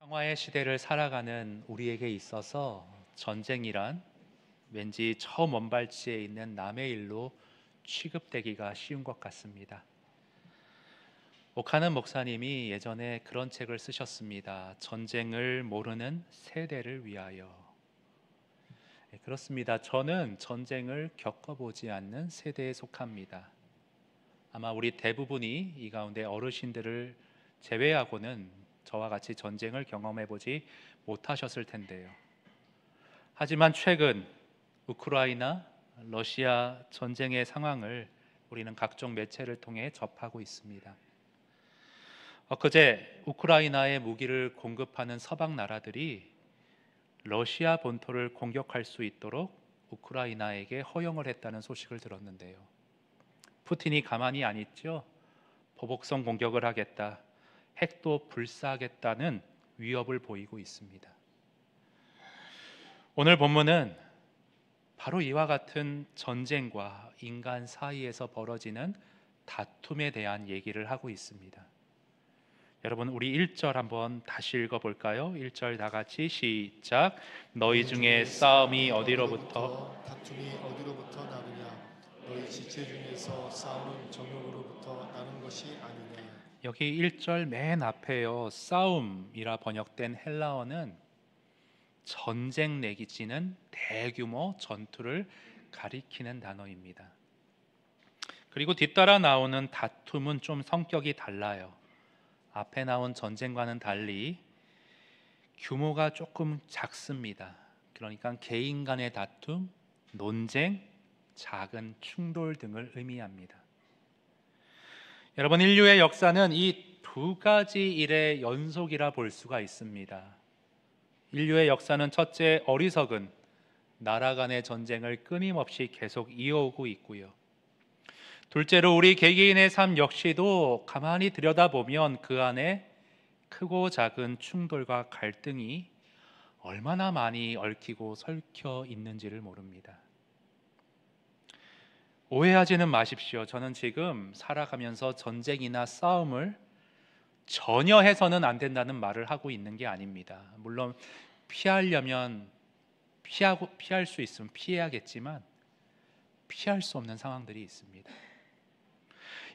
평화의 시대를 살아가는 우리에게 있어서 전쟁이란 왠지 저 먼 발치에 있는 남의 일로 취급되기가 쉬운 것 같습니다. 오카는 목사님이 예전에 그런 책을 쓰셨습니다. 전쟁을 모르는 세대를 위하여. 네, 그렇습니다. 저는 전쟁을 겪어보지 않는 세대에 속합니다. 아마 우리 대부분이 이 가운데 어르신들을 제외하고는 저와 같이 전쟁을 경험해보지 못하셨을 텐데요. 하지만 최근 우크라이나, 러시아 전쟁의 상황을 우리는 각종 매체를 통해 접하고 있습니다. 엊그제 우크라이나에 무기를 공급하는 서방 나라들이 러시아 본토를 공격할 수 있도록 우크라이나에게 허용을 했다는 소식을 들었는데요. 푸틴이 가만히 안 있죠. 보복성 공격을 하겠다, 핵도 불사하겠다는 위협을 보이고 있습니다. 오늘 본문은 바로 이와 같은 전쟁과 인간 사이에서 벌어지는 다툼에 대한 얘기를 하고 있습니다. 여러분, 우리 1절 한번 다시 읽어볼까요? 1절 다 같이 시작. 너희 중에 싸움이 어디로부터 다툼이 어디로부터 나느냐? 너희 지체 중에서 싸우는 정욕으로부터 나는 것이 아니냐? 여기 1절 맨 앞에요, 싸움이라 번역된 헬라어는 전쟁 내지는 대규모 전투를 가리키는 단어입니다. 그리고 뒤따라 나오는 다툼은 좀 성격이 달라요. 앞에 나온 전쟁과는 달리 규모가 조금 작습니다. 그러니까 개인 간의 다툼, 논쟁, 작은 충돌 등을 의미합니다. 여러분, 인류의 역사는 이 두 가지 일의 연속이라 볼 수가 있습니다. 인류의 역사는 첫째, 어리석은 나라 간의 전쟁을 끊임없이 계속 이어오고 있고요. 둘째로 우리 개개인의 삶 역시도 가만히 들여다보면 그 안에 크고 작은 충돌과 갈등이 얼마나 많이 얽히고 설켜 있는지를 모릅니다. 오해하지는 마십시오. 저는 지금 살아가면서 전쟁이나 싸움을 전혀 해서는 안 된다는 말을 하고 있는 게 아닙니다. 물론 피하려면 피할 수 있으면 피해야겠지만 피할 수 없는 상황들이 있습니다.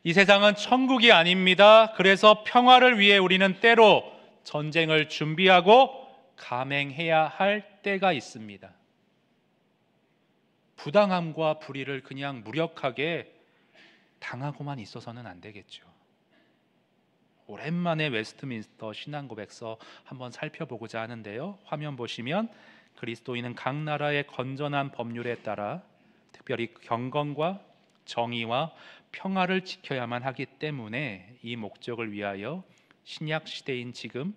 이 세상은 천국이 아닙니다. 그래서 평화를 위해 우리는 때로 전쟁을 준비하고 감행해야 할 때가 있습니다. 부당함과 불의를 그냥 무력하게 당하고만 있어서는 안 되겠죠. 오랜만에 웨스트민스터 신앙고백서 한번 살펴보고자 하는데요. 화면 보시면 그리스도인은 각 나라의 건전한 법률에 따라 특별히 경건과 정의와 평화를 지켜야만 하기 때문에 이 목적을 위하여 신약 시대인 지금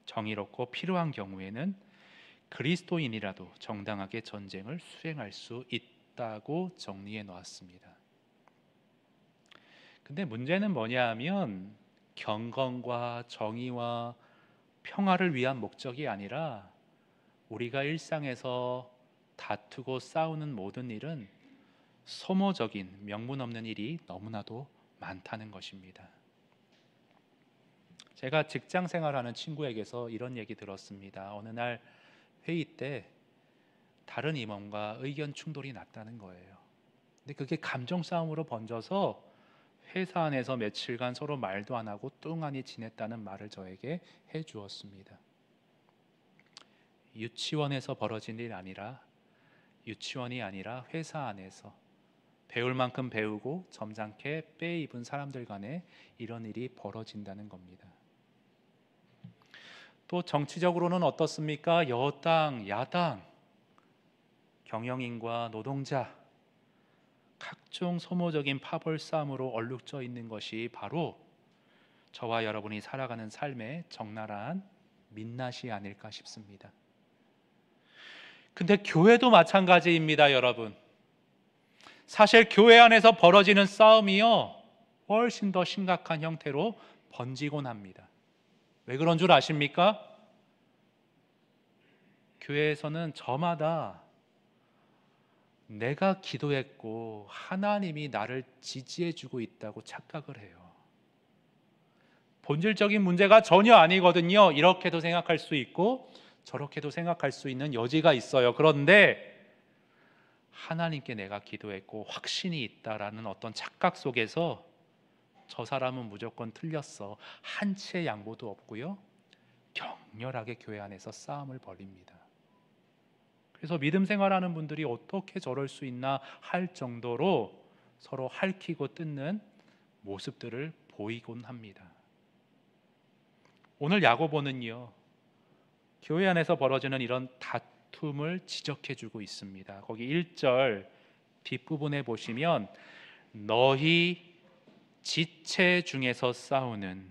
정의롭고 필요한 경우에는 그리스도인이라도 정당하게 전쟁을 수행할 수 있다고 정리해 놓았습니다. 근데 문제는 뭐냐 하면 경건과 정의와 평화를 위한 목적이 아니라 우리가 일상에서 다투고 싸우는 모든 일은 소모적인 명분 없는 일이 너무나도 많다는 것입니다. 제가 직장 생활하는 친구에게서 이런 얘기 들었습니다. 어느 날 회의 때 다른 임원과 의견 충돌이 났다는 거예요. 근데 그게 감정 싸움으로 번져서 회사 안에서 며칠간 서로 말도 안 하고 뚱하니 지냈다는 말을 저에게 해 주었습니다. 유치원에서 벌어진 일 아니라 유치원이 아니라 회사 안에서 배울 만큼 배우고 점잖게 빼입은 사람들 간에 이런 일이 벌어진다는 겁니다. 또 정치적으로는 어떻습니까? 여당, 야당, 경영인과 노동자, 각종 소모적인 파벌 싸움으로 얼룩져 있는 것이 바로 저와 여러분이 살아가는 삶의 적나라한 민낯이 아닐까 싶습니다. 근데 교회도 마찬가지입니다, 여러분. 사실 교회 안에서 벌어지는 싸움이요, 훨씬 더 심각한 형태로 번지곤 합니다. 왜 그런 줄 아십니까? 교회에서는 저마다 내가 기도했고 하나님이 나를 지지해 주고 있다고 착각을 해요. 본질적인 문제가 전혀 아니거든요. 이렇게도 생각할 수 있고 저렇게도 생각할 수 있는 여지가 있어요. 그런데 하나님께 내가 기도했고 확신이 있다라는 어떤 착각 속에서 저 사람은 무조건 틀렸어, 한 치의 양보도 없고요, 격렬하게 교회 안에서 싸움을 벌입니다. 그래서 믿음 생활하는 분들이 어떻게 저럴 수 있나 할 정도로 서로 핥히고 뜯는 모습들을 보이곤 합니다. 오늘 야고보는요, 교회 안에서 벌어지는 이런 다툼을 지적해주고 있습니다. 거기 1절 뒷부분에 보시면 너희 지체 중에서 싸우는,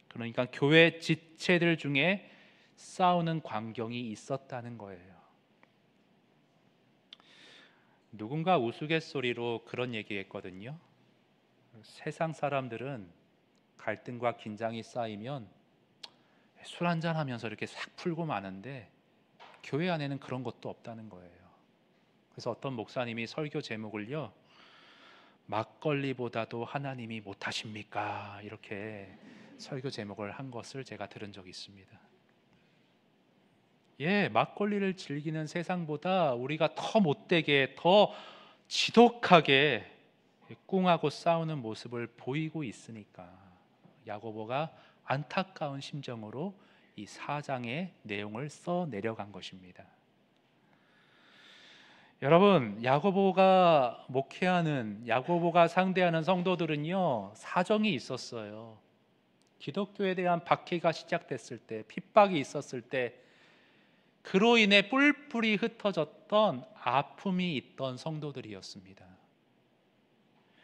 그러니까 교회 지체들 중에 싸우는 광경이 있었다는 거예요. 누군가 우스갯소리로 그런 얘기했거든요. 세상 사람들은 갈등과 긴장이 쌓이면 술 한잔 하면서 이렇게 싹 풀고 마는데 교회 안에는 그런 것도 없다는 거예요. 그래서 어떤 목사님이 설교 제목을요, 막걸리보다도 하나님이 못하십니까? 이렇게 설교 제목을 한 것을 제가 들은 적이 있습니다. 예, 막걸리를 즐기는 세상보다 우리가 더 못되게, 더 지독하게 꿍하고 싸우는 모습을 보이고 있으니까 야고보가 안타까운 심정으로 이 4장의 내용을 써 내려간 것입니다. 여러분, 야고보가 목회하는, 야고보가 상대하는 성도들은요, 사정이 있었어요. 기독교에 대한 박해가 시작됐을 때, 핍박이 있었을 때 그로 인해 뿔뿔이 흩어졌던 아픔이 있던 성도들이었습니다.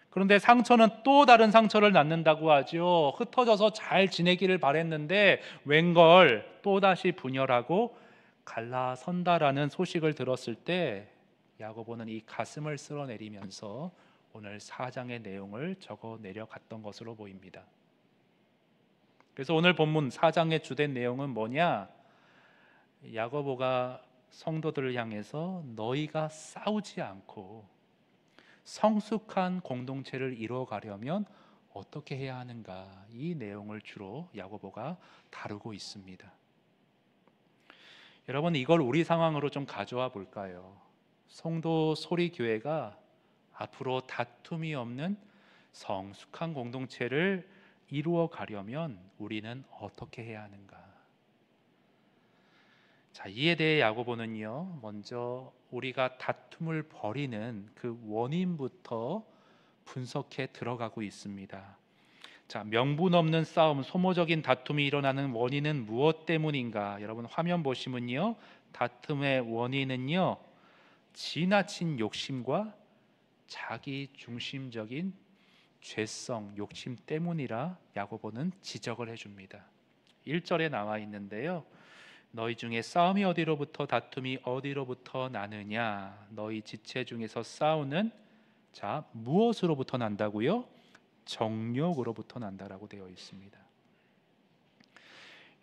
그런데 상처는 또 다른 상처를 낳는다고 하죠. 흩어져서 잘 지내기를 바랬는데 웬걸 또다시 분열하고 갈라선다라는 소식을 들었을 때 야고보는 이 가슴을 쓸어내리면서 오늘 4장의 내용을 적어 내려갔던 것으로 보입니다. 그래서 오늘 본문 4장의 주된 내용은 뭐냐? 야고보가 성도들을 향해서 너희가 싸우지 않고 성숙한 공동체를 이루어가려면 어떻게 해야 하는가, 이 내용을 주로 야고보가 다루고 있습니다. 여러분, 이걸 우리 상황으로 좀 가져와 볼까요? 성도 소리교회가 앞으로 다툼이 없는 성숙한 공동체를 이루어 가려면 우리는 어떻게 해야 하는가? 자, 이에 대해 야고보는요, 먼저 우리가 다툼을 벌이는 그 원인부터 분석해 들어가고 있습니다. 자, 명분 없는 싸움, 소모적인 다툼이 일어나는 원인은 무엇 때문인가? 여러분 화면 보시면요, 다툼의 원인은요, 지나친 욕심과 자기 중심적인 죄성, 욕심 때문이라 야고보는 지적을 해줍니다. 1절에 나와 있는데요, 너희 중에 싸움이 어디로부터, 다툼이 어디로부터 나느냐? 너희 지체 중에서 싸우는, 자, 무엇으로부터 난다고요? 정욕으로부터 난다라고 되어 있습니다.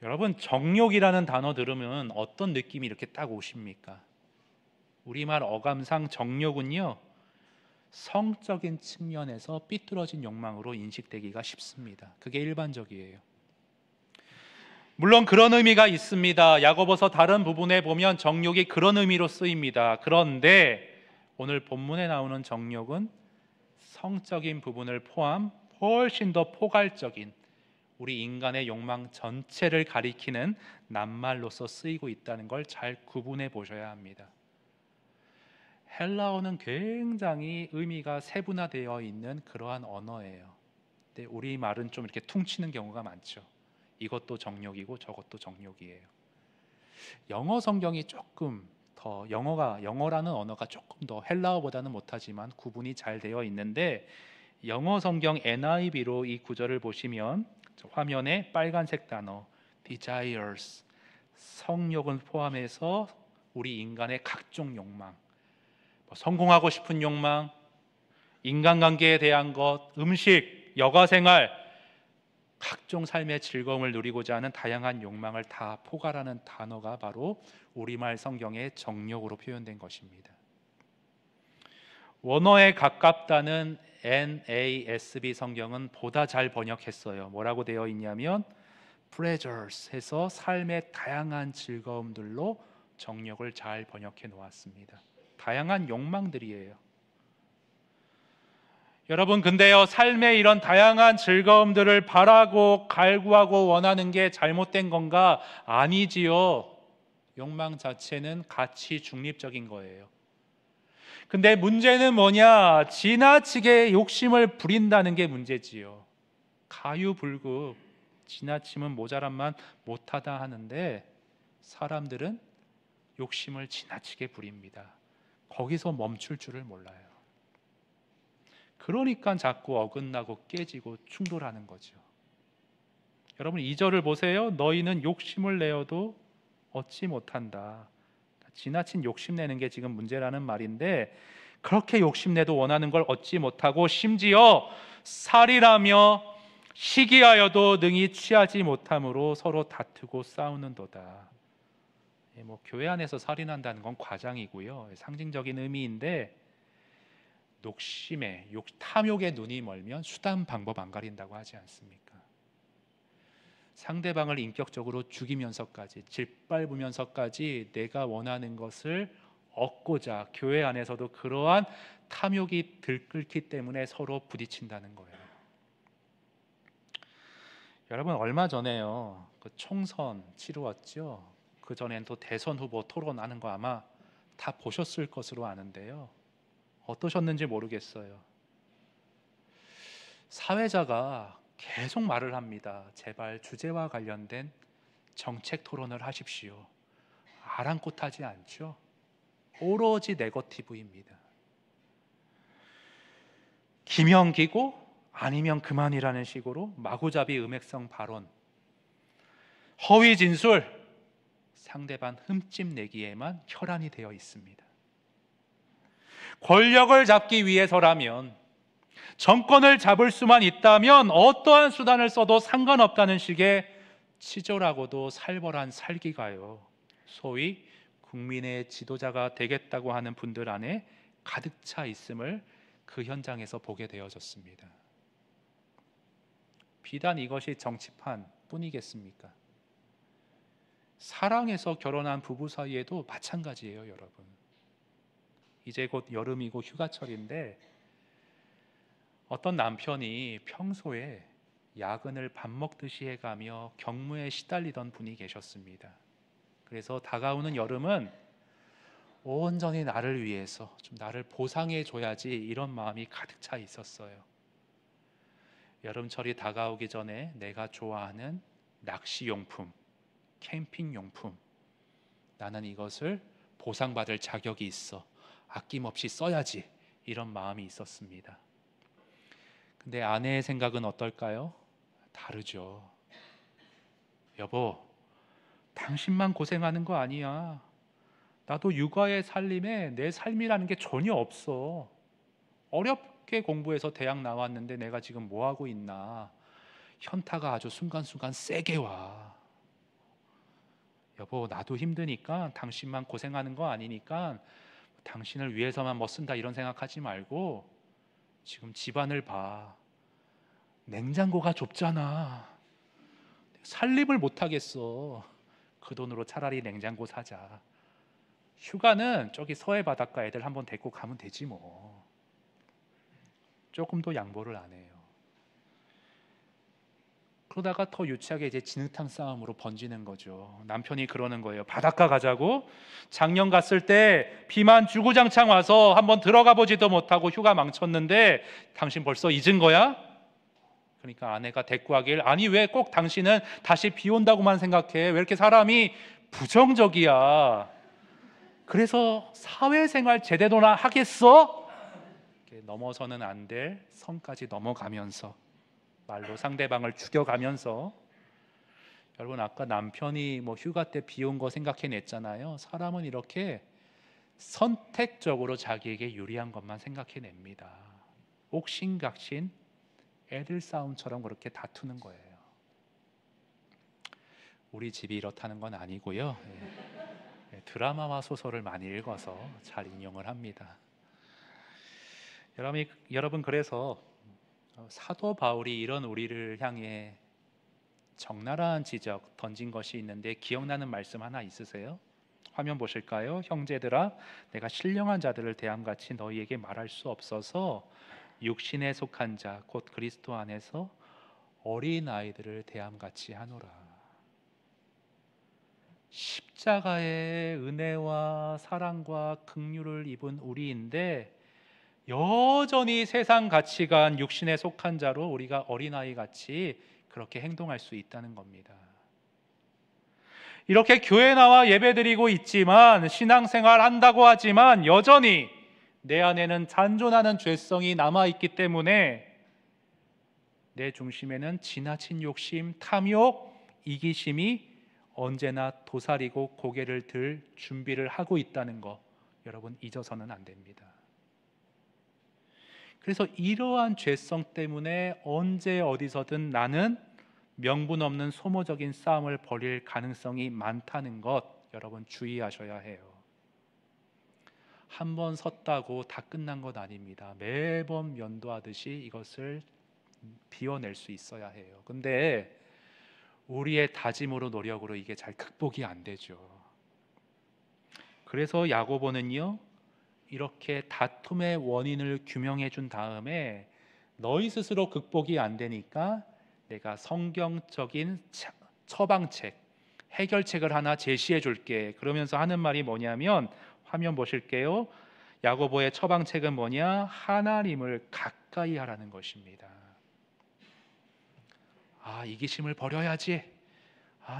여러분, 정욕이라는 단어 들으면 어떤 느낌이 이렇게 딱 오십니까? 우리말 어감상 정욕은요, 성적인 측면에서 삐뚤어진 욕망으로 인식되기가 쉽습니다. 그게 일반적이에요. 물론 그런 의미가 있습니다. 야고보서 다른 부분에 보면 정욕이 그런 의미로 쓰입니다. 그런데 오늘 본문에 나오는 정욕은 성적인 부분을 포함 훨씬 더 포괄적인 우리 인간의 욕망 전체를 가리키는 낱말로서 쓰이고 있다는 걸 잘 구분해 보셔야 합니다. 헬라어는 굉장히 의미가 세분화되어 있는 그러한 언어예요. 근데 우리 말은 좀 이렇게 퉁치는 경우가 많죠. 이것도 정욕이고 저것도 정욕이에요. 영어 성경이 조금 더, 영어라는 언어가 조금 더 헬라어보다는 못하지만 구분이 잘 되어 있는데, 영어 성경 NIV로 이 구절을 보시면 화면에 빨간색 단어 desires, 성욕은 포함해서 우리 인간의 각종 욕망, 성공하고 싶은 욕망, 인간관계에 대한 것, 음식, 여가생활, 각종 삶의 즐거움을 누리고자 하는 다양한 욕망을 다 포괄하는 단어가 바로 우리말 성경의 정욕으로 표현된 것입니다. 원어에 가깝다는 NASB 성경은 보다 잘 번역했어요. 뭐라고 되어 있냐면 pleasures 해서 삶의 다양한 즐거움들로 정력을 잘 번역해 놓았습니다. 다양한 욕망들이에요. 여러분, 근데요, 삶의 이런 다양한 즐거움들을 바라고 갈구하고 원하는 게 잘못된 건가? 아니지요. 욕망 자체는 가치 중립적인 거예요. 근데 문제는 뭐냐? 지나치게 욕심을 부린다는 게 문제지요. 가유불급, 지나치면 모자란만 못하다 하는데 사람들은 욕심을 지나치게 부립니다. 거기서 멈출 줄을 몰라요. 그러니까 자꾸 어긋나고 깨지고 충돌하는 거죠. 여러분 2절을 보세요. 너희는 욕심을 내어도 얻지 못한다. 지나친 욕심내는 게 지금 문제라는 말인데, 그렇게 욕심내도 원하는 걸 얻지 못하고 심지어 살이라며 시기하여도 능히 취하지 못함으로 서로 다투고 싸우는도다. 교회 안에서 살인한다는 건 과장이고요, 상징적인 의미인데, 녹심에 탐욕에 눈이 멀면 수단 방법 안 가린다고 하지 않습니까? 상대방을 인격적으로 죽이면서까지, 짓밟으면서까지 내가 원하는 것을 얻고자 교회 안에서도 그러한 탐욕이 들끓기 때문에 서로 부딪힌다는 거예요. 여러분 얼마 전에요, 그 총선 치루었죠. 그 전엔 또 대선 후보 토론하는 거 아마 다 보셨을 것으로 아는데요. 어떠셨는지 모르겠어요. 사회자가 계속 말을 합니다. 제발 주제와 관련된 정책 토론을 하십시오. 아랑곳하지 않죠. 오로지 네거티브입니다. 기명기고 아니면 그만이라는 식으로 마구잡이 음액성 발언, 허위 진술, 상대방 흠집 내기에만 혈안이 되어 있습니다. 권력을 잡기 위해서라면, 정권을 잡을 수만 있다면 어떠한 수단을 써도 상관없다는 식의 치졸하고도 살벌한 살기가요, 소위 국민의 지도자가 되겠다고 하는 분들 안에 가득 차 있음을 그 현장에서 보게 되어졌습니다. 비단 이것이 정치판 뿐이겠습니까? 사랑해서 결혼한 부부 사이에도 마찬가지예요, 여러분. 이제 곧 여름이고 휴가철인데 어떤 남편이 평소에 야근을 밥 먹듯이 해가며 경무에 시달리던 분이 계셨습니다. 그래서 다가오는 여름은 온전히 나를 위해서 좀 나를 보상해 줘야지, 이런 마음이 가득 차 있었어요. 여름철이 다가오기 전에 내가 좋아하는 낚시용품, 캠핑용품, 나는 이것을 보상받을 자격이 있어, 아낌없이 써야지, 이런 마음이 있었습니다. 근데 아내의 생각은 어떨까요? 다르죠. 여보, 당신만 고생하는 거 아니야. 나도 육아의 살림에 내 삶이라는 게 전혀 없어. 어렵게 공부해서 대학 나왔는데 내가 지금 뭐 하고 있나. 현타가 아주 순간순간 세게 와. 여보, 나도 힘드니까 당신만 고생하는 거 아니니까 당신을 위해서만 뭐 쓴다 이런 생각하지 말고 지금 집안을 봐. 냉장고가 좁잖아. 살림을 못 하겠어. 그 돈으로 차라리 냉장고 사자. 휴가는 저기 서해 바닷가 애들 한번 데리고 가면 되지 뭐. 조금도 양보를 안 해요. 그러다가 더 유치하게 이제 진흙탕 싸움으로 번지는 거죠. 남편이 그러는 거예요. 바닷가 가자고? 작년 갔을 때 비만 주구장창 와서 한번 들어가 보지도 못하고 휴가 망쳤는데 당신 벌써 잊은 거야? 그러니까 아내가 대꾸하길, 아니 왜 꼭 당신은 다시 비 온다고만 생각해? 왜 이렇게 사람이 부정적이야? 그래서 사회생활 제대로나 하겠어? 넘어서는 안 될 선까지 넘어가면서 말로 상대방을 죽여가면서, 여러분 아까 남편이 뭐 휴가 때 비 온 거 생각해냈잖아요. 사람은 이렇게 선택적으로 자기에게 유리한 것만 생각해냅니다. 옥신각신 애들 싸움처럼 그렇게 다투는 거예요. 우리 집이 이렇다는 건 아니고요. 드라마와 소설을 많이 읽어서 잘 인용을 합니다. 여러분 그래서 사도 바울이 이런 우리를 향해 적나라한 지적 던진 것이 있는데 기억나는 말씀 하나 있으세요? 화면 보실까요? 형제들아, 내가 신령한 자들을 대함같이 너희에게 말할 수 없어서 육신에 속한 자 곧 그리스도 안에서 어린 아이들을 대함같이 하노라. 십자가의 은혜와 사랑과 긍휼을 입은 우리인데 여전히 세상 가치관 육신에 속한 자로 우리가 어린아이 같이 그렇게 행동할 수 있다는 겁니다. 이렇게 교회 나와 예배드리고 있지만 신앙생활 한다고 하지만 여전히 내 안에는 잔존하는 죄성이 남아있기 때문에 내 중심에는 지나친 욕심, 탐욕, 이기심이 언제나 도사리고 고개를 들 준비를 하고 있다는 거 여러분 잊어서는 안 됩니다. 그래서 이러한 죄성 때문에 언제 어디서든 나는 명분 없는 소모적인 싸움을 벌일 가능성이 많다는 것 여러분 주의하셔야 해요. 한 번 섰다고 다 끝난 것 아닙니다. 매번 면도하듯이 이것을 비워낼 수 있어야 해요. 근데 우리의 다짐으로 노력으로 이게 잘 극복이 안 되죠. 그래서 야고보는요 이렇게 다툼의 원인을 규명해 준 다음에 너희 스스로 극복이 안 되니까 내가 성경적인 처방책, 해결책을 하나 제시해 줄게. 그러면서 하는 말이 뭐냐면 화면 보실게요. 야고보의 처방책은 뭐냐? 하나님을 가까이 하라는 것입니다. 이기심을 버려야지.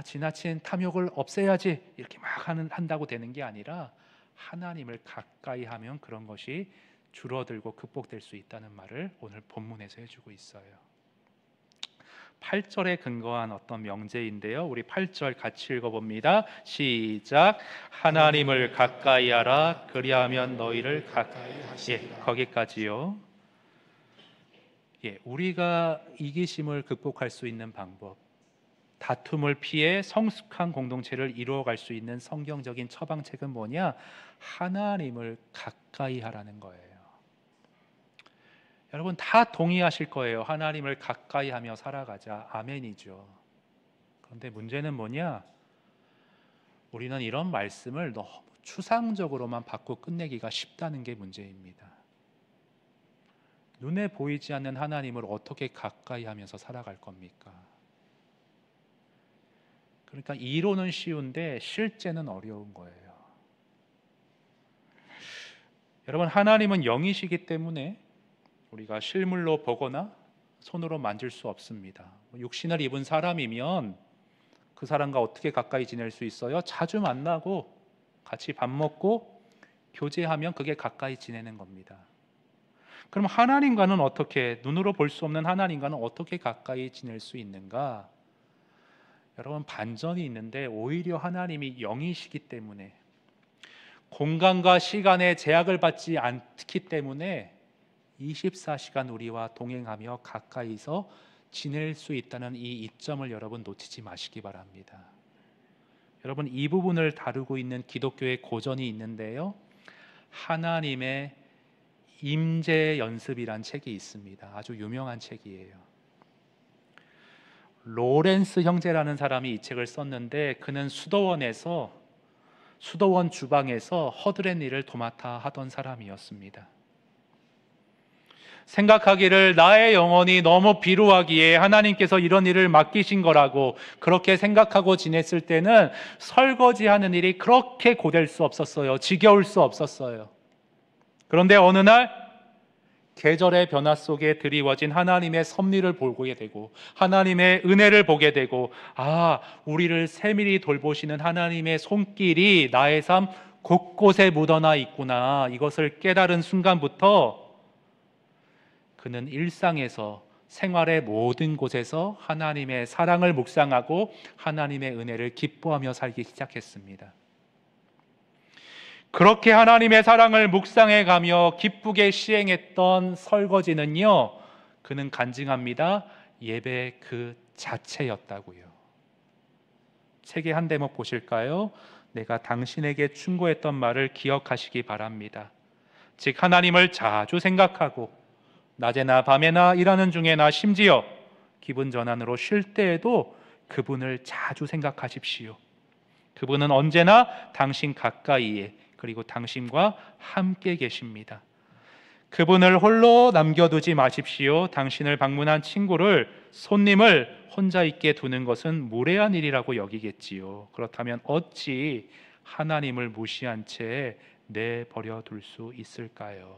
지나친 탐욕을 없애야지. 이렇게 막 한다고 되는 게 아니라 하나님을 가까이 하면 그런 것이 줄어들고 극복될 수 있다는 말을 오늘 본문에서 해주고 있어요. 8절에 근거한 어떤 명제인데요. 우리 8절 같이 읽어봅니다. 시작. 하나님을 가까이 하라. 그리하면 너희를 가까이 하시리라. 거기까지요. 우리가 이기심을 극복할 수 있는 방법, 다툼을 피해 성숙한 공동체를 이루어갈 수 있는 성경적인 처방책은 뭐냐? 하나님을 가까이 하라는 거예요. 여러분 다 동의하실 거예요. 하나님을 가까이 하며 살아가자. 아멘이죠. 그런데 문제는 뭐냐? 우리는 이런 말씀을 너무 추상적으로만 받고 끝내기가 쉽다는 게 문제입니다. 눈에 보이지 않는 하나님을 어떻게 가까이 하면서 살아갈 겁니까? 그러니까 이론은 쉬운데 실제는 어려운 거예요. 여러분 하나님은 영이시기 때문에 우리가 실물로 보거나 손으로 만질 수 없습니다. 육신을 입은 사람이면 그 사람과 어떻게 가까이 지낼 수 있어요? 자주 만나고 같이 밥 먹고 교제하면 그게 가까이 지내는 겁니다. 그럼 하나님과는 어떻게, 눈으로 볼 수 없는 하나님과는 어떻게 가까이 지낼 수 있는가? 여러분 반전이 있는데 오히려 하나님이 영이시기 때문에 공간과 시간의 제약을 받지 않기 때문에 24시간 우리와 동행하며 가까이서 지낼 수 있다는 이 이점을 여러분 놓치지 마시기 바랍니다. 여러분 이 부분을 다루고 있는 기독교의 고전이 있는데요. 하나님의 임재 연습이란 책이 있습니다. 아주 유명한 책이에요. 로렌스 형제라는 사람이 이 책을 썼는데 그는 수도원 주방에서 허드렛 일을 도맡아 하던 사람이었습니다. 생각하기를 나의 영혼이 너무 비루하기에 하나님께서 이런 일을 맡기신 거라고 그렇게 생각하고 지냈을 때는 설거지하는 일이 그렇게 고될 수 없었어요. 지겨울 수 없었어요. 그런데 어느 날 계절의 변화 속에 드리워진 하나님의 섭리를 보게 되고 하나님의 은혜를 보게 되고 우리를 세밀히 돌보시는 하나님의 손길이 나의 삶 곳곳에 묻어나 있구나. 이것을 깨달은 순간부터 그는 일상에서 생활의 모든 곳에서 하나님의 사랑을 묵상하고 하나님의 은혜를 기뻐하며 살기 시작했습니다. 그렇게 하나님의 사랑을 묵상해 가며 기쁘게 시행했던 설거지는요, 그는 간증합니다. 예배 그 자체였다고요. 책의 한 대목 보실까요? 내가 당신에게 충고했던 말을 기억하시기 바랍니다. 즉 하나님을 자주 생각하고 낮에나 밤에나 일하는 중에나 심지어 기분 전환으로 쉴 때에도 그분을 자주 생각하십시오. 그분은 언제나 당신 가까이에 그리고 당신과 함께 계십니다. 그분을 홀로 남겨두지 마십시오. 당신을 방문한 친구를, 손님을 혼자 있게 두는 것은 무례한 일이라고 여기겠지요. 그렇다면 어찌 하나님을 무시한 채 내버려 둘 수 있을까요?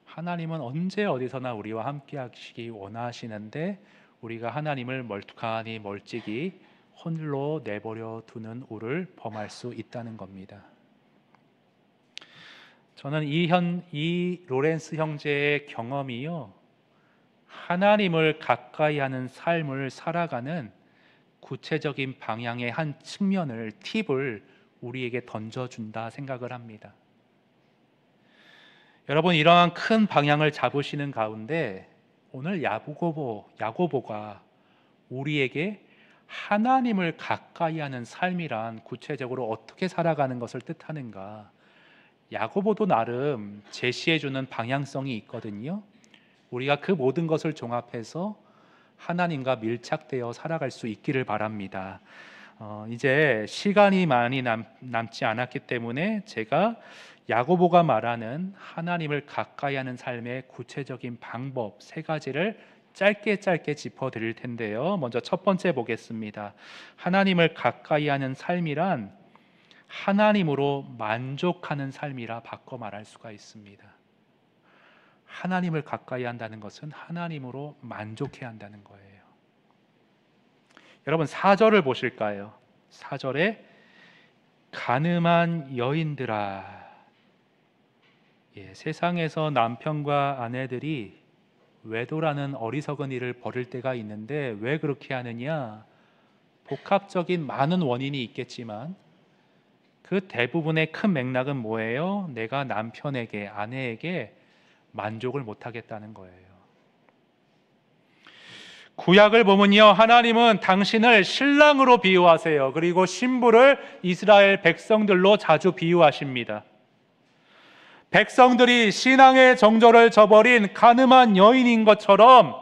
하나님은 언제 어디서나 우리와 함께 하시기 원하시는데 우리가 하나님을 멀뚱하니 멀찍이 홀로 내버려 두는 우를 범할 수 있다는 겁니다. 저는 이 로렌스 형제의 경험이요, 하나님을 가까이 하는 삶을 살아가는 구체적인 방향의 한 측면을, 팁을 우리에게 던져준다 생각을 합니다. 여러분, 이러한 큰 방향을 잡으시는 가운데 오늘 야고보가 우리에게 하나님을 가까이 하는 삶이란 구체적으로 어떻게 살아가는 것을 뜻하는가, 야고보도 나름 제시해주는 방향성이 있거든요. 우리가 그 모든 것을 종합해서 하나님과 밀착되어 살아갈 수 있기를 바랍니다. 이제 시간이 많이 남지 않았기 때문에 제가 야고보가 말하는 하나님을 가까이 하는 삶의 구체적인 방법 3가지를 짧게 짚어드릴 텐데요. 먼저 첫 번째 보겠습니다. 하나님을 가까이 하는 삶이란 하나님으로 만족하는 삶이라 바꿔 말할 수가 있습니다. 하나님을 가까이 한다는 것은 하나님으로 만족해야 한다는 거예요. 여러분 4절을 보실까요? 4절에 가늠한 여인들아, 세상에서 남편과 아내들이 외도라는 어리석은 일을 벌일 때가 있는데 왜 그렇게 하느냐? 복합적인 많은 원인이 있겠지만 그 대부분의 큰 맥락은 뭐예요? 내가 남편에게, 아내에게 만족을 못하겠다는 거예요. 구약을 보면요, 하나님은 당신을 신랑으로 비유하세요. 그리고 신부를 이스라엘 백성들로 자주 비유하십니다. 백성들이 신앙의 정절을 저버린 가늠한 여인인 것처럼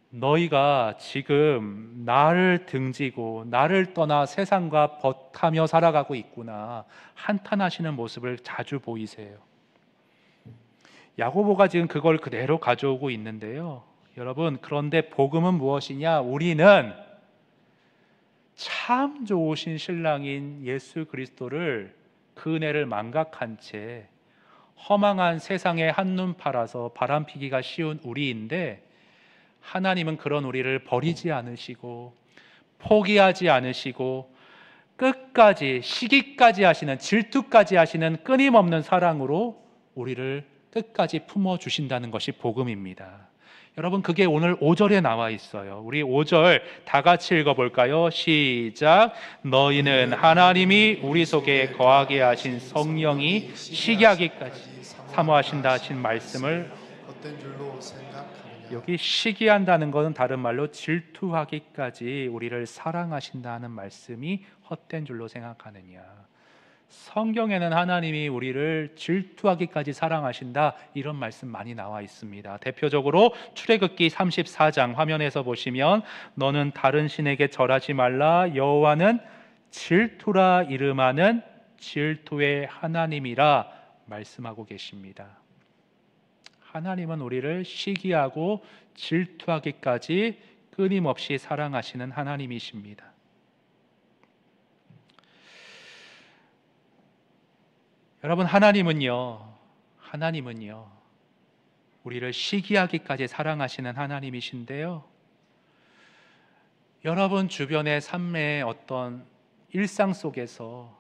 너희가 지금 나를 등지고 나를 떠나 세상과 벗하며 살아가고 있구나, 한탄하시는 모습을 자주 보이세요. 야고보가 지금 그걸 그대로 가져오고 있는데요. 여러분, 그런데 복음은 무엇이냐? 우리는 참 좋으신 신랑인 예수 그리스도를, 그 은혜를 망각한 채 허망한 세상에 한눈 팔아서 바람피기가 쉬운 우리인데, 하나님은 그런 우리를 버리지 않으시고 포기하지 않으시고 끝까지, 시기까지 하시는, 질투까지 하시는 끊임없는 사랑으로 우리를 끝까지 품어주신다는 것이 복음입니다. 여러분, 그게 오늘 5절에 나와 있어요. 우리 5절 다 같이 읽어볼까요? 시작. 너희는 하나님이 우리 속에 거하게 하신 성령이 시기하기까지 사모하신다 하신 말씀을, 헛된 줄로 생각하느냐? 여기 시기한다는 것은 다른 말로 질투하기까지 우리를 사랑하신다는 말씀이 헛된 줄로 생각하느냐. 성경에는 하나님이 우리를 질투하기까지 사랑하신다, 이런 말씀 많이 나와 있습니다. 대표적으로 출애굽기 34장 화면에서 보시면 너는 다른 신에게 절하지 말라, 여호와는 질투라 이름하는 질투의 하나님이라 말씀하고 계십니다. 하나님은 우리를 시기하고 질투하기까지 끊임없이 사랑하시는 하나님이십니다. 여러분, 하나님은요 우리를 시기하기까지 사랑하시는 하나님이신데요, 여러분 주변의 삶의 어떤 일상 속에서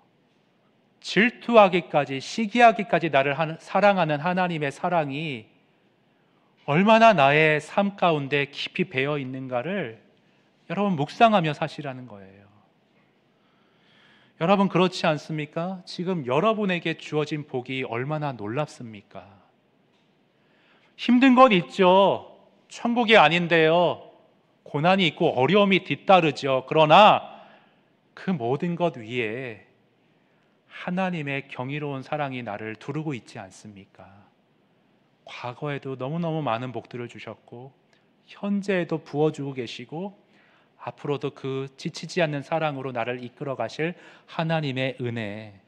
질투하기까지, 시기하기까지 나를 사랑하는 하나님의 사랑이 얼마나 나의 삶 가운데 깊이 배어 있는가를 여러분 묵상하며 사시라는 거예요. 여러분, 그렇지 않습니까? 지금 여러분에게 주어진 복이 얼마나 놀랍습니까? 힘든 건 있죠. 천국이 아닌데요. 고난이 있고 어려움이 뒤따르죠. 그러나 그 모든 것 위에 하나님의 경이로운 사랑이 나를 두르고 있지 않습니까? 과거에도 너무너무 많은 복들을 주셨고 현재에도 부어주고 계시고 앞으로도 그 지치지 않는 사랑으로 나를 이끌어 가실 하나님의 은혜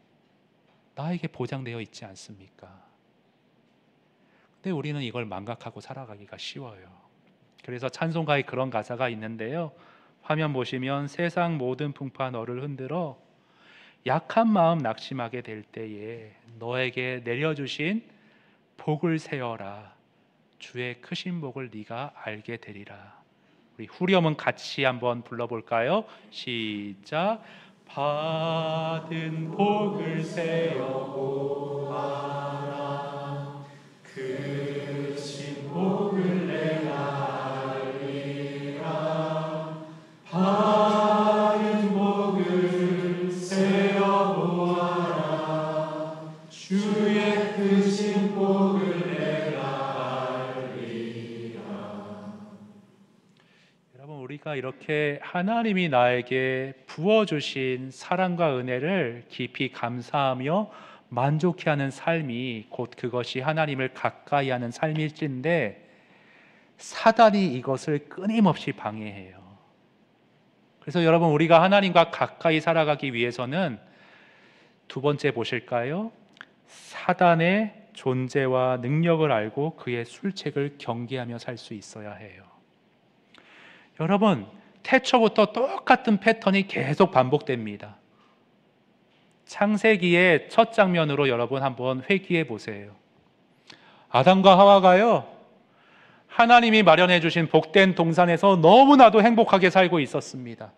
나에게 보장되어 있지 않습니까? 근데 우리는 이걸 망각하고 살아가기가 쉬워요. 그래서 찬송가에 그런 가사가 있는데요. 화면 보시면 세상 모든 풍파 너를 흔들어 약한 마음 낙심하게 될 때에 너에게 내려주신 복을 세어라. 주의 크신 복을 네가 알게 되리라. 우리 후렴은 같이 한번 불러볼까요? 시작. 받은 복을 세어 보아라. 크신 복을 내가 알리라. 받은 복을 세어 보아라. 주의 크신 복을 내가 알리라. 여러분, 우리가 이렇게 하나님이 나에게 부어주신 사랑과 은혜를 깊이 감사하며 만족해하는 삶이 곧 그것이 하나님을 가까이하는 삶일진데 사단이 이것을 끊임없이 방해해요. 그래서 여러분, 우리가 하나님과 가까이 살아가기 위해서는 두 번째 보실까요? 사단의 존재와 능력을 알고 그의 술책을 경계하며 살 수 있어야 해요. 여러분, 태초부터 똑같은 패턴이 계속 반복됩니다. 창세기의 첫 장면으로 여러분 한번 회귀해 보세요. 아담과 하와가요, 하나님이 마련해 주신 복된 동산에서 너무나도 행복하게 살고 있었습니다.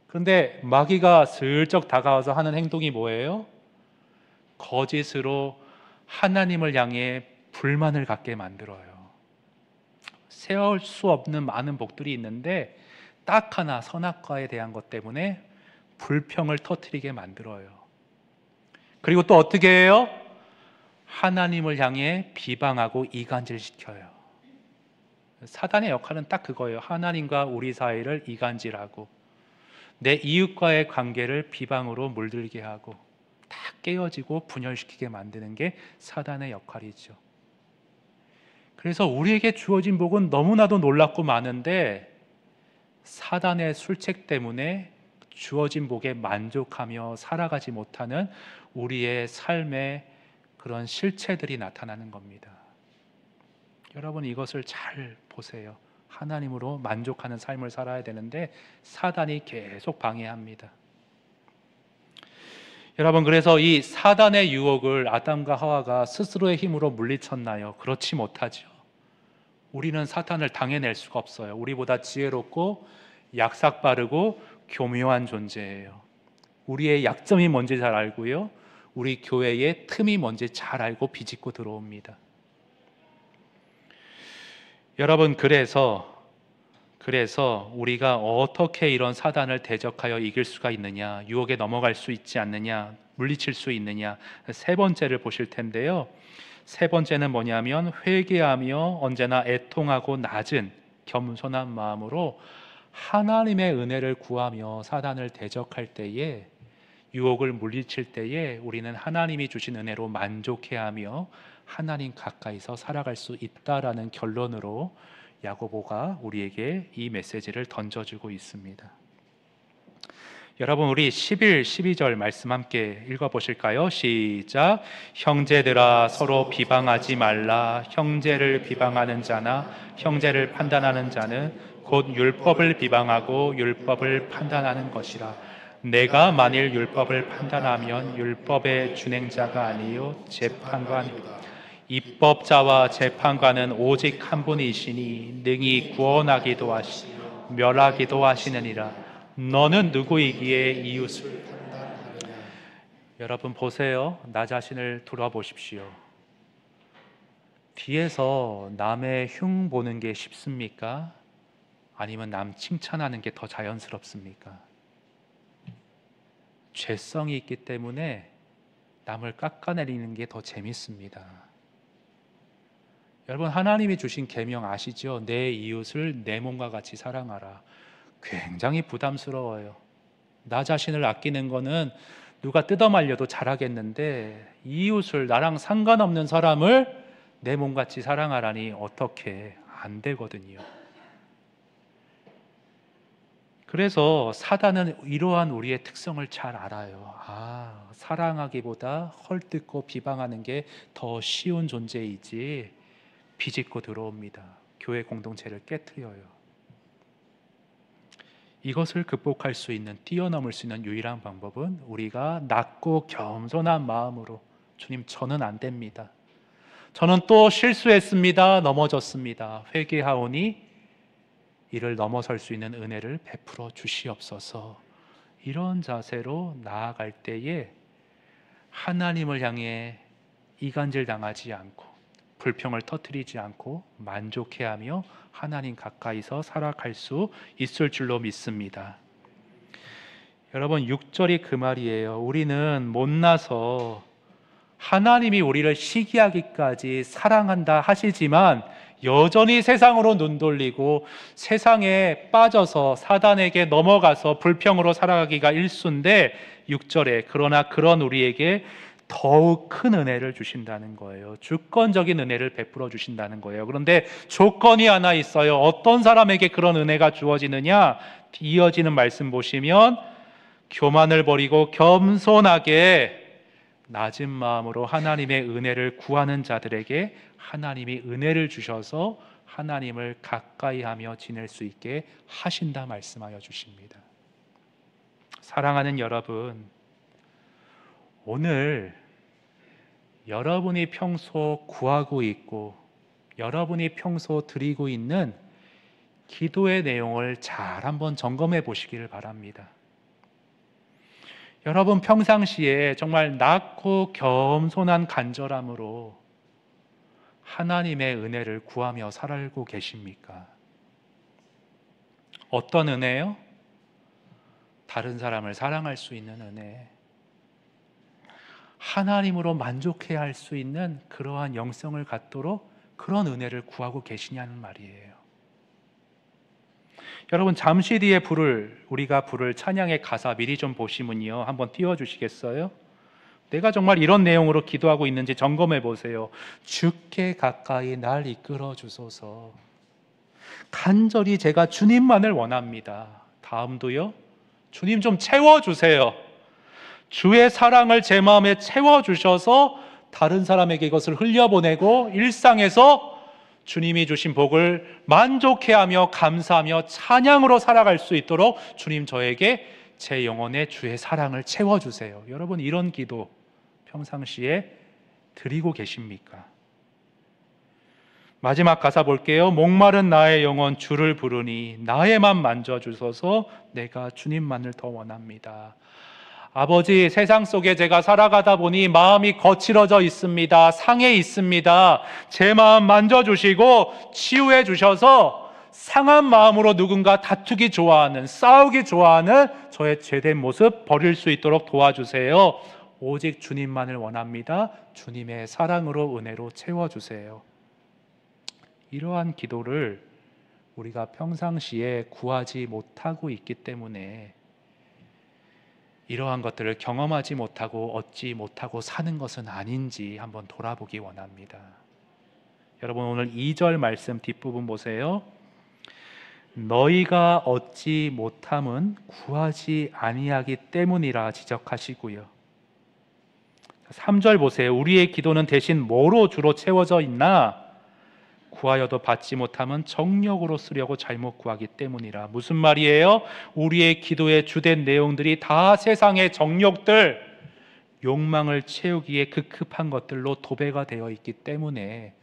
그런데 마귀가 슬쩍 다가와서 하는 행동이 뭐예요? 거짓으로 하나님을 향해 불만을 갖게 만들어요. 세울 수 없는 많은 복들이 있는데 딱 하나 선악과에 대한 것 때문에 불평을 터뜨리게 만들어요. 그리고 또 어떻게 해요? 하나님을 향해 비방하고 이간질시켜요. 사단의 역할은 딱 그거예요. 하나님과 우리 사이를 이간질하고 내 이웃과의 관계를 비방으로 물들게 하고 딱 깨어지고 분열시키게 만드는 게 사단의 역할이죠. 그래서 우리에게 주어진 복은 너무나도 놀랍고 많은데 사단의 술책 때문에 주어진 복에 만족하며 살아가지 못하는 우리의 삶의 그런 실체들이 나타나는 겁니다. 여러분, 이것을 잘 보세요. 하나님으로 만족하는 삶을 살아야 되는데 사단이 계속 방해합니다. 여러분, 그래서 이 사단의 유혹을 아담과 하와가 스스로의 힘으로 물리쳤나요? 그렇지 못하죠. 우리는 사탄을 당해낼 수가 없어요. 우리보다 지혜롭고 약삭 빠르고 교묘한 존재예요. 우리의 약점이 뭔지 잘 알고요, 우리 교회의 틈이 뭔지 잘 알고 비집고 들어옵니다. 여러분, 그래서 우리가 어떻게 이런 사단을 대적하여 이길 수가 있느냐, 유혹에 넘어갈 수 있지 않느냐, 물리칠 수 있느냐, 세 번째를 보실 텐데요. 세 번째는 뭐냐면 회개하며 언제나 애통하고 낮은 겸손한 마음으로 하나님의 은혜를 구하며 사단을 대적할 때에, 유혹을 물리칠 때에 우리는 하나님이 주신 은혜로 만족해하며 하나님 가까이서 살아갈 수 있다라는 결론으로 야고보가 우리에게 이 메시지를 던져주고 있습니다. 여러분, 우리 11, 12절 말씀 함께 읽어보실까요? 시작. 형제들아, 서로 비방하지 말라. 형제를 비방하는 자나 형제를 판단하는 자는 곧 율법을 비방하고 율법을 판단하는 것이라. 내가 만일 율법을 판단하면 율법의 준행자가 아니요 재판관이라. 입법자와 재판관은 오직 한 분이시니 능히 구원하기도 하시고 멸하기도 하시느니라. 너는 누구이기에 이웃을 판단하느냐. 여러분 보세요. 나 자신을 돌아보십시오. 뒤에서 남의 흉 보는 게 쉽습니까? 아니면 남 칭찬하는 게 더 자연스럽습니까? 죄성이 있기 때문에 남을 깎아내리는 게 더 재밌습니다. 여러분, 하나님이 주신 계명 아시죠? 내 이웃을 내 몸과 같이 사랑하라. 굉장히 부담스러워요. 나 자신을 아끼는 거는 누가 뜯어말려도 잘하겠는데 이웃을, 나랑 상관없는 사람을 내 몸같이 사랑하라니 어떻게 안 되거든요. 그래서 사단은 이러한 우리의 특성을 잘 알아요. 사랑하기보다 헐뜯고 비방하는 게 더 쉬운 존재이지 비집고 들어옵니다. 교회 공동체를 깨트려요. 이것을 극복할 수 있는, 뛰어넘을 수 있는 유일한 방법은 우리가 낮고 겸손한 마음으로, 주님, 저는 안 됩니다. 저는 또 실수했습니다. 넘어졌습니다. 회개하오니 이를 넘어설 수 있는 은혜를 베풀어 주시옵소서. 이런 자세로 나아갈 때에 하나님을 향해 이간질 당하지 않고 불평을 터뜨리지 않고 만족해하며 하나님 가까이서 살아갈 수 있을 줄로 믿습니다. 여러분, 6절이 그 말이에요. 우리는 못나서 하나님이 우리를 시기하기까지 사랑한다 하시지만 여전히 세상으로 눈 돌리고 세상에 빠져서 사단에게 넘어가서 불평으로 살아가기가 일쑤인데, 6절에 그러나 그런 우리에게 더욱 큰 은혜를 주신다는 거예요. 주권적인 은혜를 베풀어 주신다는 거예요. 그런데 조건이 하나 있어요. 어떤 사람에게 그런 은혜가 주어지느냐? 이어지는 말씀 보시면 교만을 버리고 겸손하게 낮은 마음으로 하나님의 은혜를 구하는 자들에게 하나님이 은혜를 주셔서 하나님을 가까이 하며 지낼 수 있게 하신다 말씀하여 주십니다. 사랑하는 여러분, 오늘 여러분이 평소 구하고 있고 여러분이 평소 드리고 있는 기도의 내용을 잘 한번 점검해 보시기를 바랍니다. 여러분 평상시에 정말 낮고 겸손한 간절함으로 하나님의 은혜를 구하며 살고 계십니까? 어떤 은혜요? 다른 사람을 사랑할 수 있는 은혜, 하나님으로 만족해야 할 수 있는 그러한 영성을 갖도록 그런 은혜를 구하고 계시냐는 말이에요. 여러분, 잠시 뒤에 우리가 부를 찬양의 가사 미리 좀 보시면요, 한번 띄워주시겠어요? 내가 정말 이런 내용으로 기도하고 있는지 점검해 보세요. 주께 가까이 날 이끌어 주소서. 간절히 제가 주님만을 원합니다. 다음도요, 주님 좀 채워주세요. 주의 사랑을 제 마음에 채워주셔서 다른 사람에게 이것을 흘려보내고 일상에서 주님이 주신 복을 만족해하며 감사하며 찬양으로 살아갈 수 있도록 주님, 저에게 제 영혼에 주의 사랑을 채워주세요. 여러분, 이런 기도 평상시에 드리고 계십니까? 마지막 가사 볼게요. 목마른 나의 영혼 주를 부르니 나의 맘 만져주소서. 내가 주님만을 더 원합니다. 아버지, 세상 속에 제가 살아가다 보니 마음이 거칠어져 있습니다. 상해 있습니다. 제 마음 만져주시고 치유해 주셔서 상한 마음으로 누군가 다투기 좋아하는, 싸우기 좋아하는 저의 죄된 모습 버릴 수 있도록 도와주세요. 오직 주님만을 원합니다. 주님의 사랑으로, 은혜로 채워주세요. 이러한 기도를 우리가 평상시에 구하지 못하고 있기 때문에 이러한 것들을 경험하지 못하고 얻지 못하고 사는 것은 아닌지 한번 돌아보기 원합니다. 여러분, 오늘 2절 말씀 뒷부분 보세요. 너희가 얻지 못함은 구하지 아니하기 때문이라 지적하시고요. 3절 보세요. 우리의 기도는 대신 뭐로 주로 채워져 있나? 구하여도 받지 못함은 정력으로 쓰려고 잘못 구하기 때문이라. 무슨 말이에요? 우리의 기도의 주된 내용들이 다 세상의 정욕들, 욕망을 채우기에 급급한 것들로 도배가 되어 있기 때문에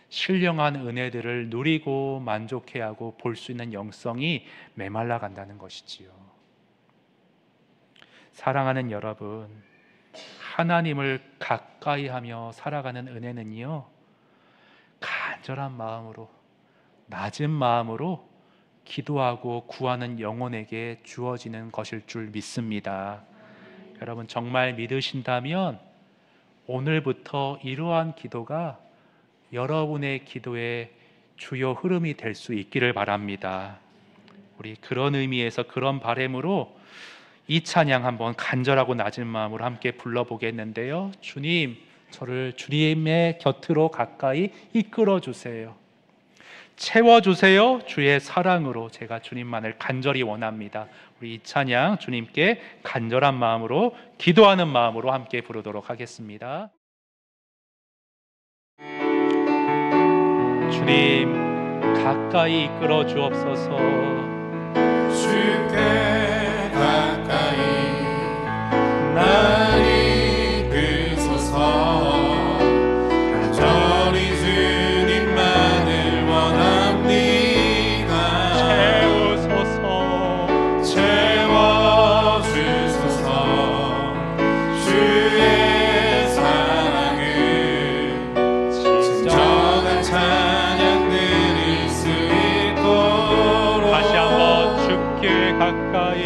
신령한 은혜들을 누리고 만족해야 하고 볼 수 있는 영성이 메말라 간다는 것이지요. 사랑하는 여러분, 하나님을 가까이 하며 살아가는 은혜는요, 간절한 마음으로, 낮은 마음으로 기도하고 구하는 영혼에게 주어지는 것일 줄 믿습니다. 여러분, 정말 믿으신다면 오늘부터 이러한 기도가 여러분의 기도의 주요 흐름이 될 수 있기를 바랍니다. 우리 그런 의미에서, 그런 바람으로 이 찬양 한번 간절하고 낮은 마음으로 함께 불러보겠는데요. 주님, 저를 주님의 곁으로 가까이 이끌어 주세요. 채워주세요. 주의 사랑으로 제가 주님만을 간절히 원합니다. 우리 이 찬양 주님께 간절한 마음으로 기도하는 마음으로 함께 부르도록 하겠습니다. 주님, 가까이 이끌어 주옵소서. 주께 가까이 날 이끄소서. 간절히 주님만을 원합니다. 채워주소서. 주의 사랑을 진정한 찬양 드릴 수 있도록 다시 한번 주께 가까이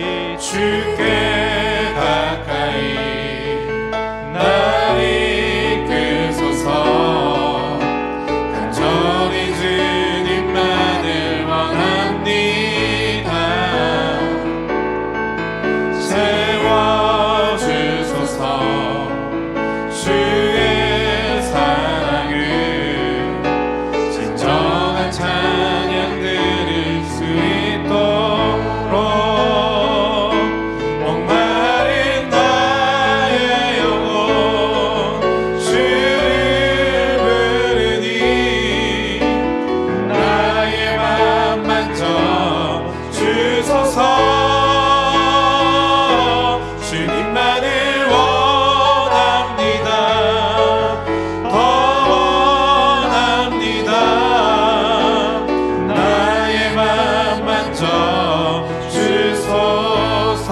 날 이끄소서. 간절히 주님만을 원합니다. 채워주소서. 주의 사랑을 진정한 찬양 드릴 수 있도록 목마른 나의 영혼 주를 부르니 나의 맘 만져 주소서. 주님만을 원합니다. 더 원합니다. 나의 맘 만져 주소서.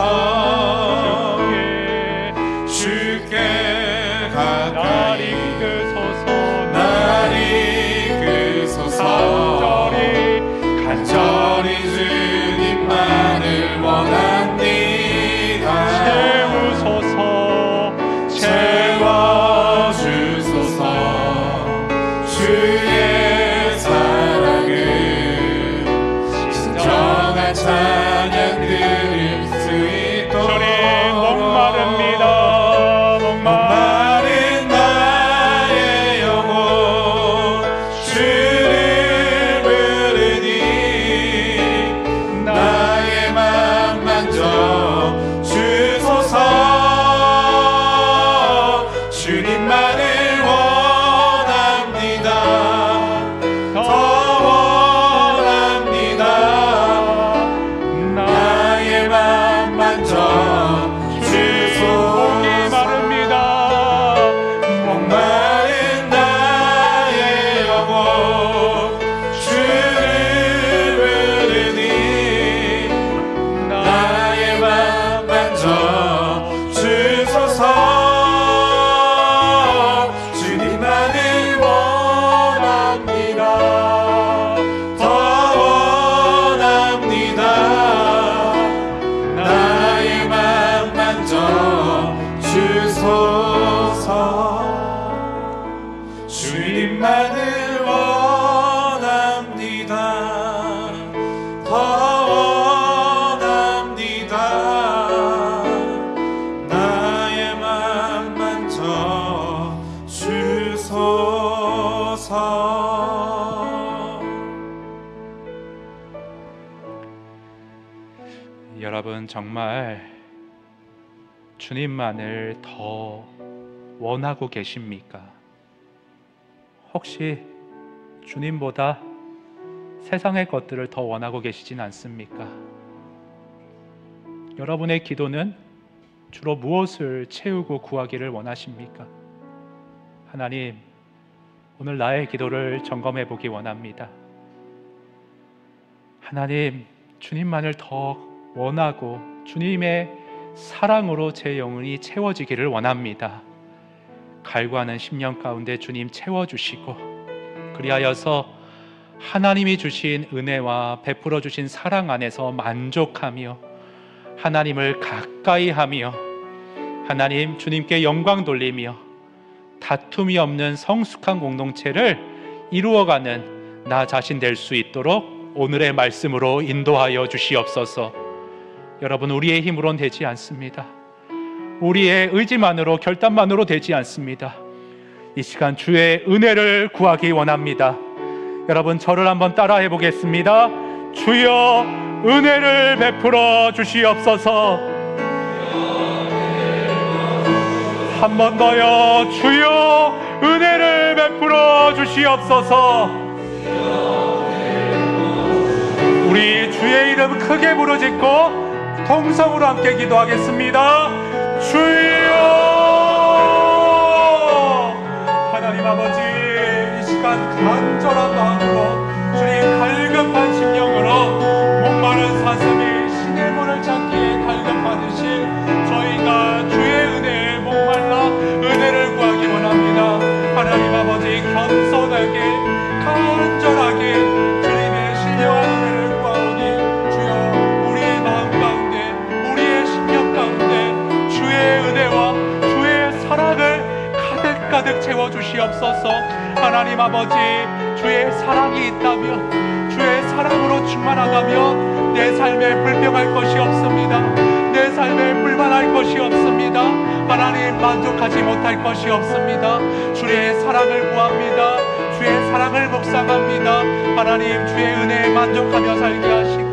주께 날 가까이 이끄소서. 날 이끄소서. 간절히 주님만을 원합니다. 채우소서. 채워주소서. 주의 사랑을 진정한 찬양 드릴 수 있도록 주님, 목마릅니다. 목마른 나의 영혼 주를 부르니 나의 맘 만져 주소서. 주님만을 원합니다. 더 원합니다. 나의 맘 만져 목이 마릅니다. 목마른 나의 영혼 주를 부르니 나의 맘 만져 주소서. 주님만을 원합니다. 더 원합니다. 나의 맘 만져 주소서. 주님만을 원합니다. 더 원합니다. 나의 맘 만져 주소서. 여러분, 정말 주님만을 더 원하고 계십니까? 혹시 주님보다 세상의 것들을 더 원하고 계시진 않습니까? 여러분의 기도는 주로 무엇을 채우고 구하기를 원하십니까? 하나님, 오늘 나의 기도를 점검해 보기 원합니다. 하나님, 주님만을 더 원하고 주님의 사랑으로 제 영혼이 채워지기를 원합니다. 갈구하는 심령 가운데 주님 채워주시고, 그리하여서 하나님이 주신 은혜와 베풀어 주신 사랑 안에서 만족하며 하나님을 가까이 하며 하나님 주님께 영광 돌리며 다툼이 없는 성숙한 공동체를 이루어가는 나 자신 될 수 있도록 오늘의 말씀으로 인도하여 주시옵소서. 여러분, 우리의 힘으로는 되지 않습니다. 우리의 의지만으로, 결단만으로 되지 않습니다. 이 시간 주의 은혜를 구하기 원합니다. 여러분, 저를 한번 따라해 보겠습니다. 주여 은혜를 베풀어 주시옵소서. 한 번 더요. 주여 은혜를 베풀어 주시옵소서. 우리 주의 이름 크게 부르짖고 통성으로 함께 기도하겠습니다. 주여, 하나님 아버지, 이 시간 간절한 마음으로, 주님 갈급한 심령으로, 목마른 사슴이 신의 문을 찾기에 갈급하듯이 저희가 주의 은혜에 목말라 은혜를 구하기 원합니다. 하나님 아버지, 겸손하게 간절하게 주님의 신령한 은혜를 구하오니 주여, 우리의 마음 가운데, 우리의 심령 가운데 주의 은혜와 주의 사랑을 가득가득 채워주시옵소서. 하나님 아버지, 주의 사랑이 있다면, 주의 사랑으로 충만하다면 내 삶에 불평할 것이 없습니다. 내 삶에 불만할 것이 없습니다. 하나님, 만족하지 못할 것이 없습니다. 주의 사랑을 구합니다. 주의 사랑을 묵상합니다. 하나님, 주의 은혜에 만족하며 살게 하시고,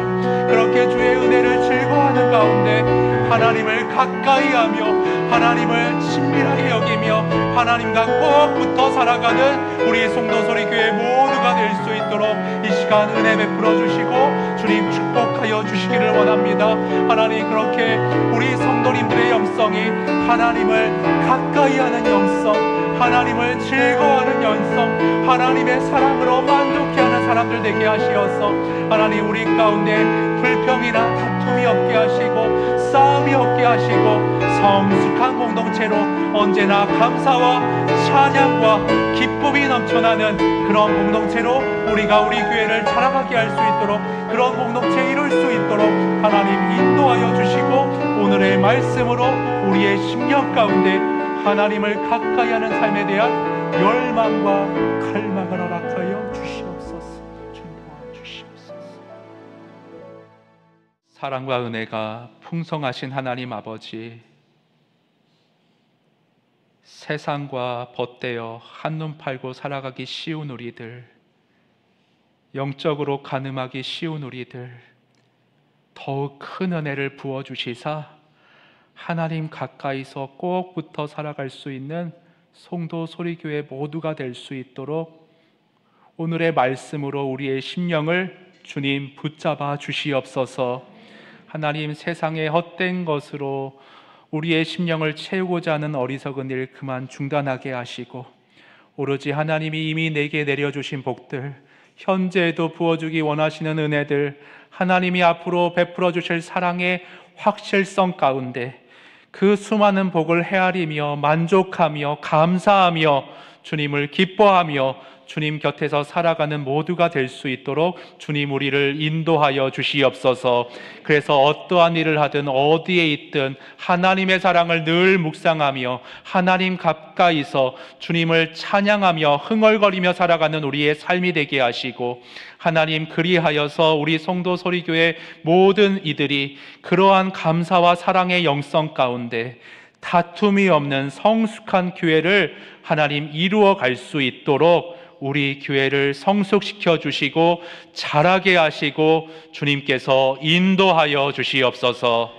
그렇게 주의 은혜를 즐거워하는 가운데 하나님을 가까이 하며 하나님을 친밀하게 여기며 하나님과 꼭 붙어 살아가는 우리 송도소리교회 모두가 될 수 있도록 이 시간 은혜 베풀어 주시고 주님 축복하여 주시기를 원합니다. 하나님, 그렇게 우리 성도님들의 영성이 하나님을 가까이 하는 영성, 하나님을 즐거워하는 영성, 하나님의 사랑으로 만족해하는 사람들 되게 하시어서 하나님, 우리 가운데 불평이나 다툼이 없게 하시고 싸움이 없게 하시고 성숙한 공동체로 언제나 감사와 찬양과 기쁨이 넘쳐나는 그런 공동체로 우리가 우리 교회를 자라가게 할 수 있도록, 그런 공동체 이룰 수 있도록 하나님 인도하여 주시고, 오늘의 말씀으로 우리의 심령 가운데 하나님을 가까이 하는 삶에 대한 열망과 갈망을 허락하여 주시옵소서. 주님 도와주시옵소서. 사랑과 은혜가 풍성하신 하나님 아버지, 세상과 벗대어 한눈 팔고 살아가기 쉬운 우리들, 영적으로 가늠하기 쉬운 우리들, 더욱 큰 은혜를 부어주시사 하나님 가까이서 꼭 붙어 살아갈 수 있는 송도 소리교회 모두가 될 수 있도록 오늘의 말씀으로 우리의 심령을 주님 붙잡아 주시옵소서. 하나님, 세상의 헛된 것으로 우리의 심령을 채우고자 하는 어리석은 일 그만 중단하게 하시고, 오로지 하나님이 이미 내게 내려주신 복들, 현재에도 부어주기 원하시는 은혜들, 하나님이 앞으로 베풀어 주실 사랑의 확실성 가운데 그 수많은 복을 헤아리며 만족하며 감사하며 주님을 기뻐하며 주님 곁에서 살아가는 모두가 될 수 있도록 주님 우리를 인도하여 주시옵소서. 그래서 어떠한 일을 하든 어디에 있든 하나님의 사랑을 늘 묵상하며 하나님 가까이서 주님을 찬양하며 흥얼거리며 살아가는 우리의 삶이 되게 하시고, 하나님, 그리하여서 우리 송도소리교회 모든 이들이 그러한 감사와 사랑의 영성 가운데 다툼이 없는 성숙한 교회를 하나님 이루어 갈 수 있도록 우리 교회를 성숙시켜 주시고 자라게 하시고 주님께서 인도하여 주시옵소서.